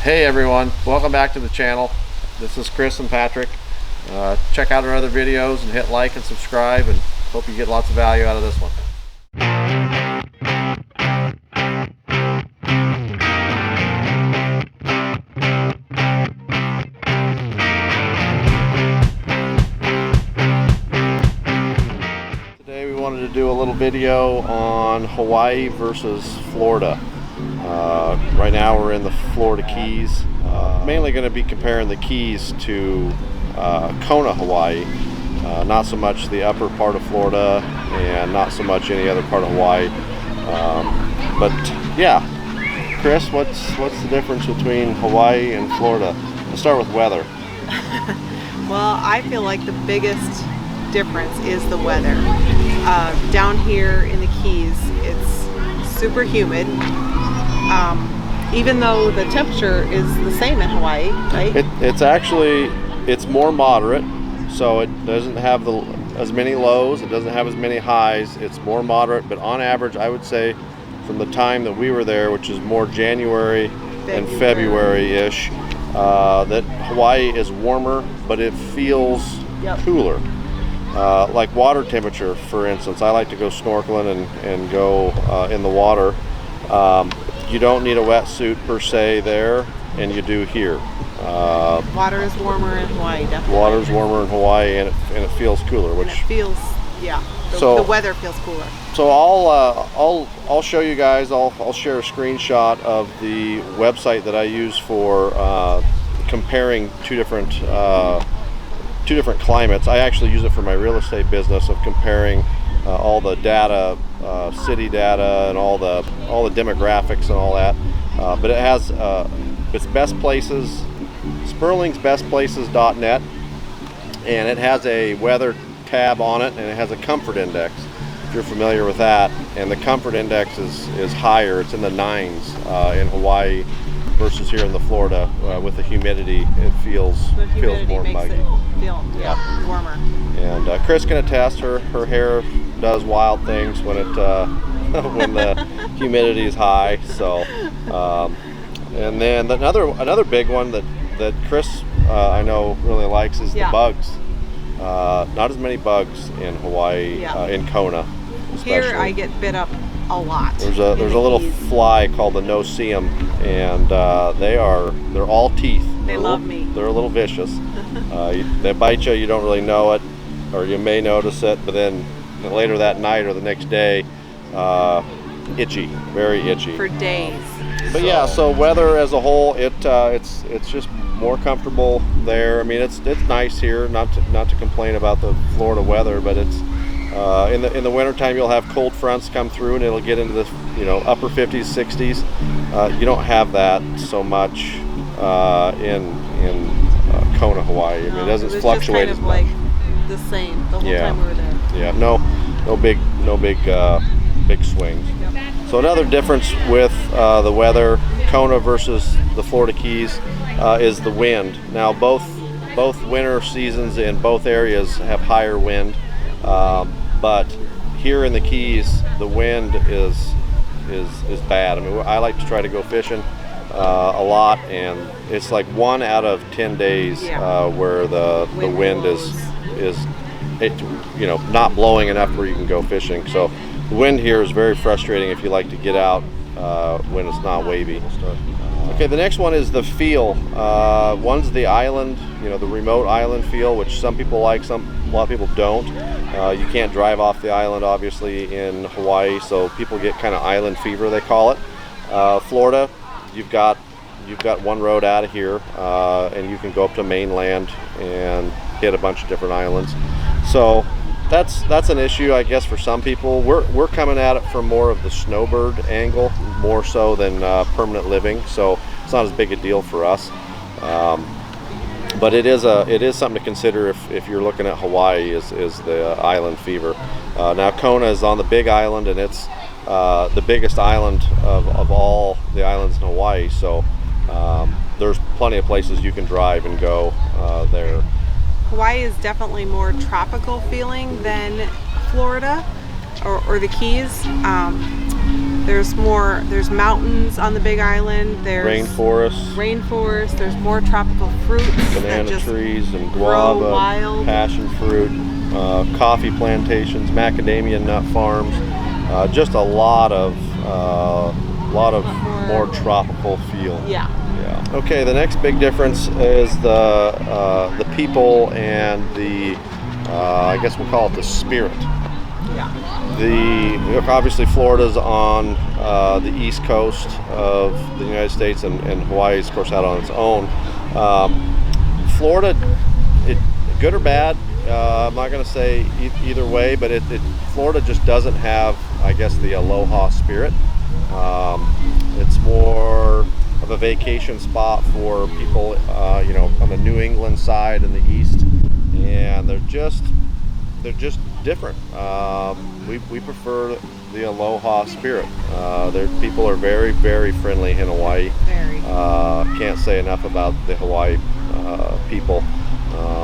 Hey everyone, welcome back to the channel. This is Chris and Patrick. Check out our other videos and hit like and subscribe, and hope you get lots of value out of this one. Today we wanted to do a little video on Hawaii versus Florida. Right now we're in the Florida Keys. Mainly going to be comparing the Keys to Kona, Hawaii. Not so much the upper part of Florida and not so much any other part of Hawaii. But yeah, Chris, what's the difference between Hawaii and Florida? Let's start with weather. Well, I feel like the biggest difference is the weather. Down here in the Keys, it's super humid. Even though the temperature is the same in Hawaii, right? It's more moderate, so it doesn't have as many lows, it doesn't have as many highs. It's more moderate, but on average, I would say from the time that we were there, which is more January and February-ish, that Hawaii is warmer, but it feels cooler. Like water temperature, for instance, I like to go snorkeling and go in the water. You don't need a wetsuit per se there, and you do here. Water is warmer in Hawaii, definitely. Water is warmer in Hawaii, and it feels cooler. Which and it feels, yeah. The weather feels cooler. So I'll show you guys. I'll share a screenshot of the website that I use for comparing two different climates. I actually use it for my real estate business of comparing all the data, city data, and all the demographics and all that. But it has its best places, sperlingsbestplaces.net, and it has a weather tab on it, and it has a comfort index, if you're familiar with that. And the comfort index is higher. It's in the 9s in Hawaii versus here in the Florida. With the humidity, it feels more muggy. Feel warmer. And Chris can attest. Her hair does wild things when it when the humidity is high. So, and then another big one that Chris I know really likes is the bugs. Not as many bugs in Hawaii, in Kona especially. Here I get bit up a lot. There's a little fly called the no-see-um, and they're all teeth. They love me. They're a little vicious. They bite you. You don't really know it, or you may notice it, but then later that night or the next day, itchy, very itchy for days. But yeah, so weather as a whole, it's just more comfortable there. I mean, it's nice here. Not to complain about the Florida weather, but it's in the wintertime you'll have cold fronts come through and it'll get into the upper 50s, 60s. You don't have that so much in Kona, Hawaii. I mean, it doesn't fluctuate as much. Just kind of like the same the whole time we were there. Yeah, no big swings. Yep. So another difference with the weather, Kona versus the Florida Keys, is the wind. Now both winter seasons in both areas have higher wind, but here in the Keys the wind is bad. I mean, I like to try to go fishing a lot, and it's like 1 out of 10 days where the wind is not blowing enough where you can go fishing. So the wind here is very frustrating if you like to get out when it's not wavy. Okay, the next one is the feel. One's the island, the remote island feel, which some people like, a lot of people don't. You can't drive off the island, obviously, in Hawaii, so people get kind of island fever, they call it. Florida, you've got one road out of here, and you can go up to mainland and hit a bunch of different islands. So that's an issue, I guess, for some people. We're coming at it from more of the snowbird angle, more so than permanent living. So it's not as big a deal for us. But it is something to consider if you're looking at Hawaii is the island fever. Now Kona is on the Big Island, and it's the biggest island of all the islands in Hawaii. So there's plenty of places you can drive and go there. Hawaii is definitely more tropical feeling than Florida or the Keys. There's mountains on the Big Island. There's rainforest, There's more tropical fruits. banana trees and grow guava, wild. passion fruit, coffee plantations, macadamia nut farms. Just a lot of more tropical feel. Yeah. Yeah. Okay, the next big difference is the people and the I guess we'll call it the spirit. Yeah. Obviously Florida's on the east coast of the United States, and Hawaii is of course out on its own. Florida, good or bad, I'm not going to say either way, but Florida just doesn't have, I guess, the aloha spirit. It's more of a vacation spot for people, on the New England side and the east, and they're just different. We prefer the aloha spirit. People are very, very friendly in Hawaii. Very. Can't say enough about the Hawaii people.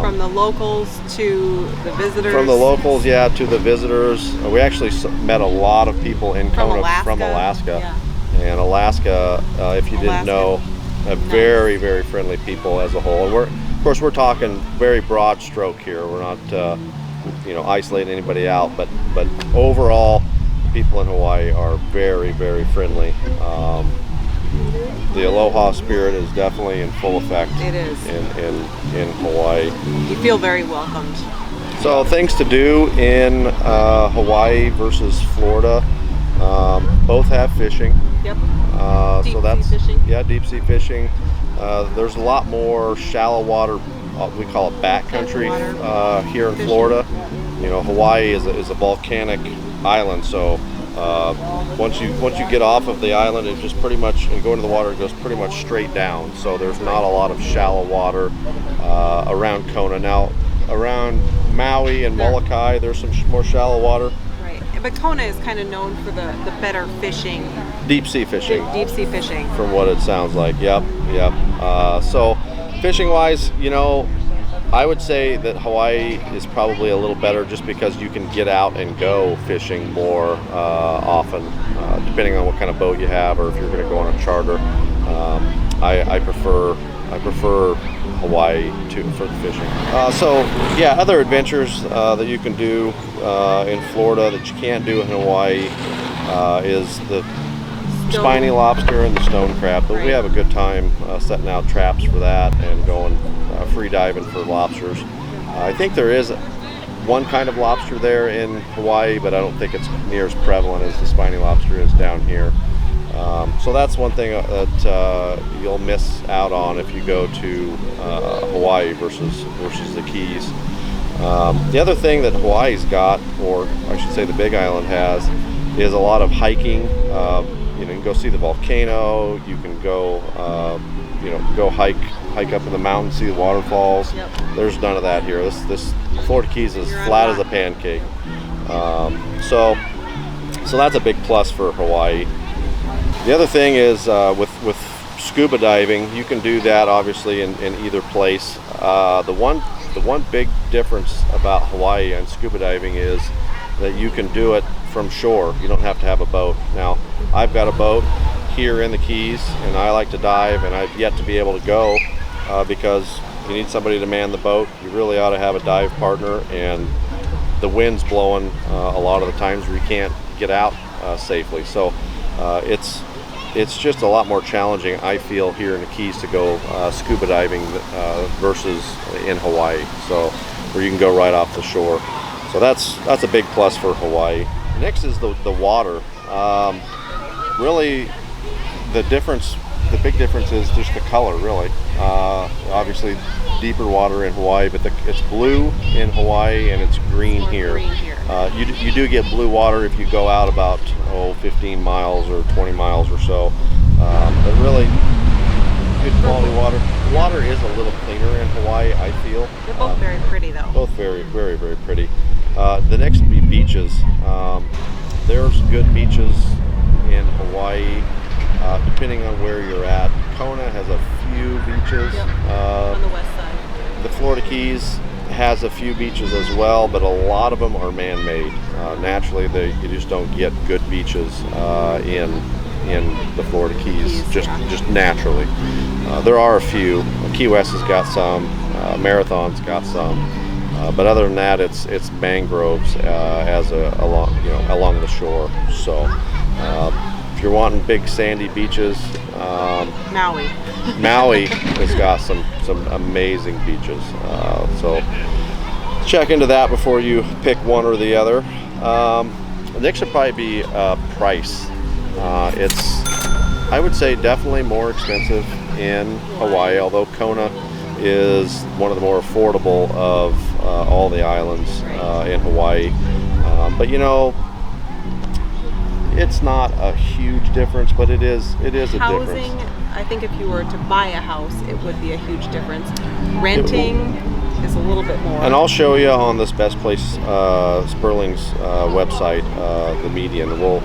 From the locals to the visitors. From the locals, yeah, to the visitors. We actually met a lot of people in Kona from Alaska. Yeah. And Alaska, if you didn't know, very, very friendly people as a whole. And we're talking very broad stroke here. We're not, isolating anybody out, but overall, people in Hawaii are very, very friendly. The aloha spirit is definitely in full effect. It is. In Hawaii. You feel very welcomed. So things to do in Hawaii versus Florida. Both have fishing. Yep. Sea fishing. Yeah, deep sea fishing. There's a lot more shallow water. We call it backcountry here in Florida. Hawaii is a volcanic island, so once you get off of the island, it just pretty much, and go into the water, it goes pretty much straight down. So there's not a lot of shallow water around Kona. Now around Maui and Molokai, there's some more shallow water. Right, but Kona is kind of known for the better fishing. Deep sea fishing. Deep sea fishing. From what it sounds like. Yep. So fishing wise, I would say that Hawaii is probably a little better just because you can get out and go fishing more often, depending on what kind of boat you have or if you're going to go on a charter. I prefer Hawaii for the fishing. Other adventures that you can do in Florida that you can't do in Hawaii is the spiny lobster and the stone crab. But we have a good time setting out traps for that and going free diving for lobsters. I think there is one kind of lobster there in Hawaii, but I don't think it's near as prevalent as the spiny lobster is down here. So that's one thing that you'll miss out on if you go to Hawaii versus the Keys. The other thing that Hawaii's got, or I should say the Big Island has, is a lot of hiking. You can go see the volcano. You can go, go hike up in the mountains, see the waterfalls. Yep. There's none of that here. This Florida Keys is flat as a pancake. So that's a big plus for Hawaii. The other thing is with scuba diving, you can do that obviously in either place. The one big difference about Hawaii and scuba diving is that you can do it from shore. You don't have to have a boat. Now, I've got a boat here in the Keys, and I like to dive, and I've yet to be able to go because you need somebody to man the boat. You really ought to have a dive partner, and the wind's blowing a lot of the times where you can't get out safely. So it's just a lot more challenging, I feel, here in the Keys to go scuba diving versus in Hawaii. So where you can go right off the shore. So that's a big plus for Hawaii. Next is the water. Really, the big difference is just the color, really. Obviously, deeper water in Hawaii, but it's blue in Hawaii and it's green here. You do get blue water if you go out about 15 miles or 20 miles or so. But really, good quality water. Water is a little cleaner in Hawaii, I feel. They're both very pretty, though. Both very, very, very pretty. The next would be beaches. There's good beaches in Hawaii, depending on where you're at. Kona has a few beaches. Yep. On the west side. the Florida Keys has a few beaches as well, but a lot of them are man-made. Naturally, you just don't get good beaches in the Florida Keys, just naturally. There are a few. Key West has got some. Marathon's got some. But other than that, it's mangroves along the shore. So if you're wanting big sandy beaches, Maui has got some amazing beaches. So check into that before you pick one or the other. Next would probably be price. It's, I would say, definitely more expensive in Hawaii, although Kona is one of the more affordable of all the islands in Hawaii. But you know, it's not a huge difference, but it is a difference. Housing, I think if you were to buy a house, it would be a huge difference. Renting is a little bit more. And I'll show you on this Best Place Sperling's website the median. We'll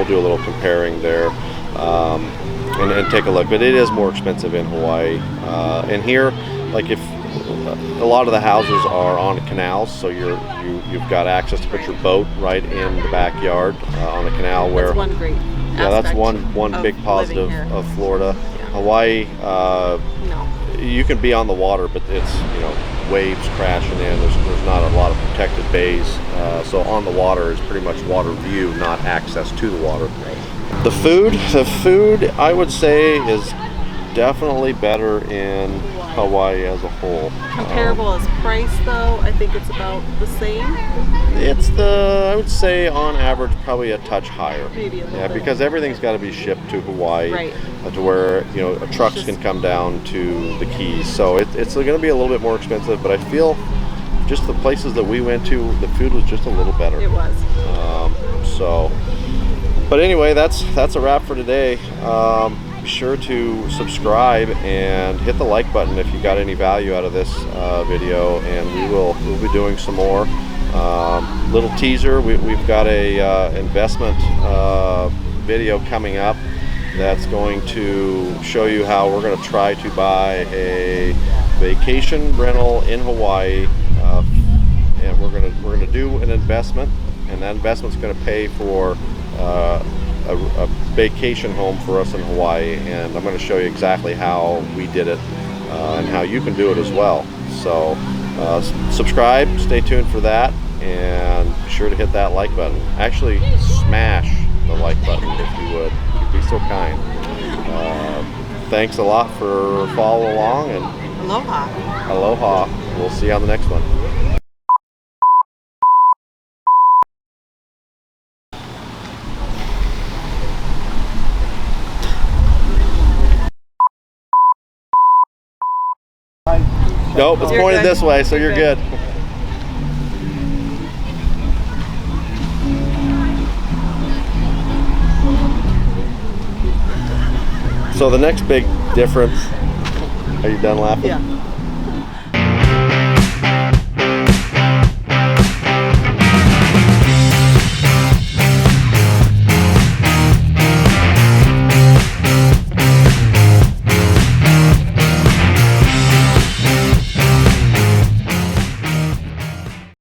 do a little comparing there and take a look. But it is more expensive in Hawaii. And here, like if a lot of the houses are on canals, so you've got access to put your boat right in the backyard on a canal. Where that's one great aspect. Yeah, that's one big positive of Florida. Yeah. Hawaii, no. You can be on the water, but it's waves crashing in. There's not a lot of protected bays, so on the water is pretty much water view, not access to the water. Right. The food, I would say, is definitely better in Hawaii as a whole. Comparable as price, though, I think it's about the same. I would say on average probably a touch higher. Maybe a little bit. Because everything's got to be shipped to Hawaii, right. To where trucks can come down to the Keys. So it's going to be a little bit more expensive, but I feel just the places that we went to, the food was just a little better. It was. But anyway, that's a wrap for today. Be sure to subscribe and hit the like button if you got any value out of this video, and we'll be doing some more. Little teaser, we've got a investment video coming up that's going to show you how we're going to try to buy a vacation rental in Hawaii, and we're going to do an investment, and that investment's going to pay for a vacation home for us in Hawaii, and I'm going to show you exactly how we did it and how you can do it as well. So subscribe, stay tuned for that, and be sure to hit that like button. Actually, smash the like button if you would. You'd be so kind. Thanks a lot for following along, and aloha. We'll see you on the next one. Nope, it's pointed this way, so you're good. So the next big difference, are you done laughing? Yeah.